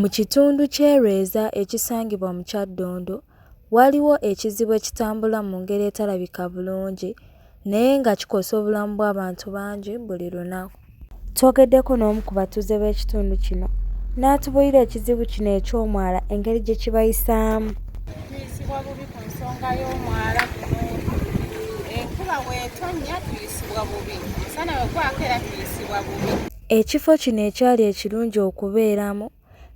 Mu kitundu ky'e-Lweza ekisangibwa mu Kyaddondo waliwo ekizibu ekitambula mu ngeri eterabika bulungi naye nga kikosa obulamu bw'abantu bangi buli lunaku. Twogeddeko n'omu ku batuuze b'ekitundu kino n'atubuulira ekizibu kino eky'omwala engeri gye kibayisaamu. Tuyisibwa bubi ku nsonga y'omwala guno. Enkuba bw'etonnya tuyisibwa bubi, omusana bwe gwaka era tuyisibwa bubi. Ekifo kino ekyali ekirungi okubeeramu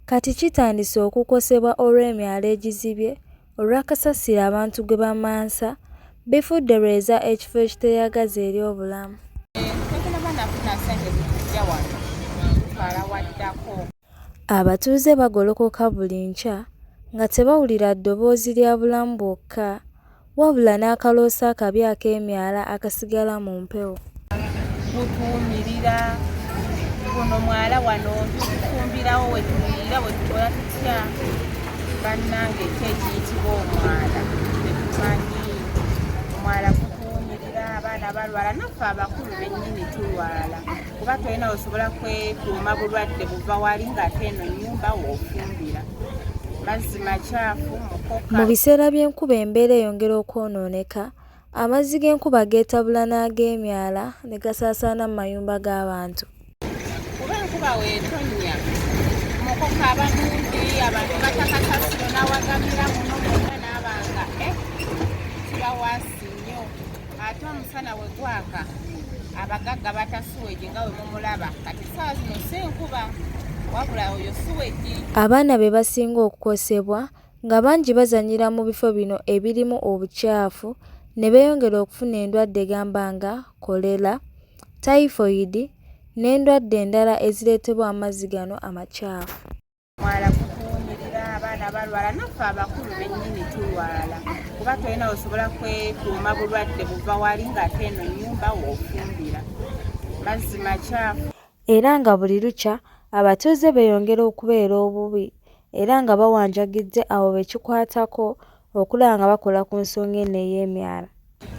kati kitandise okukosebwa olw'emyala egizibye olwa kasasiro abantu gwe bamansa bifudde Lweza ekifo ekiteeyagaza eri obulamu. Tetunaba nafuna ssente zitujja wano tutwala waddako. Abatuuze bagolokoka buli nkya nga tebawulira ddoboozi lya bulamu bwokka wabula n'akaloosa akabi ak'emyala akasigala mu mpewo. Gutuumirira guno mwala wano tufumbirawo we tuwulira we tukola tutya bannange kyekiyitibwa omwala tetumanyi. Omwala gutuumirira abaana balwala naffe abakulu bennyini tulwala kuba tolina osobola kwekuuma bulwadde buva wali ng'ate eno nnyumba w'ofumbira. Mazzi makyafu mukoka. Mu biseera by'enkuba embeera eyongera okwonooneka amazzi g'enkuba geetabula n'ag'emyala ne gasaasaana mu mayumba g'abantu. Kuba enkuba weetonnya mukoka abanungi abantu batakasasiro n'awagamira muno mwonna n'abanga kiba waasi nnyo ate omusana we gwaka abagagga batasuweji nga we mumulaba kati ssaawa zino si nkuba wabula oyo suweji. Abaana be basinga okukosebwa nga bangi bazannyira mu bifo bino ebirimu obukyafu ne beeyongera okufuna endwadde gamba nga kolera, tayifooyidi n'endwadde endala ezireetebwa amazzi gano amakyafu. Omwala gutuumirira abaana balwala naffe abakulu bennyini tulwala kuba tolina osobola kwekuuma bulwadde buva wali ng'ate eno nnyumba w'ofumbira. Mazzi makyafu. Era nga buli lukya abatuuze beeyongera okubeera obubi era nga bawanjagidde abo bekikwatako okulaba nga bakola ku nsonga eno ey'emyala.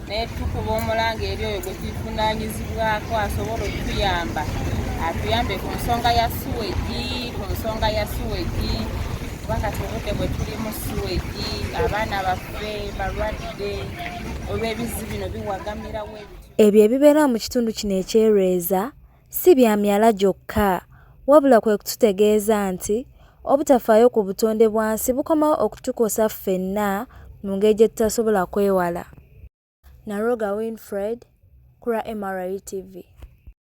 Naye tukuba omulanga eri oyo gwe tuvunaanyizibwako asobola okutuyamba atuyambe ku nsonga ya suweji kuba kati obudde bwe tuli mu suweji abaana baffe balwadde olw'ebizzi bino biwagamirawo ebityo. Ebyo ebibeera mu kitundu kino eky'e-Lweza si bya myala gyokka wabula kwe kututegeeza nti obutafaayo ku butonde bwansi bukomawo okutukosa ffenna mu ngeri gye tutasobola kwewala. Naroga Winfred, Kura MRI TV.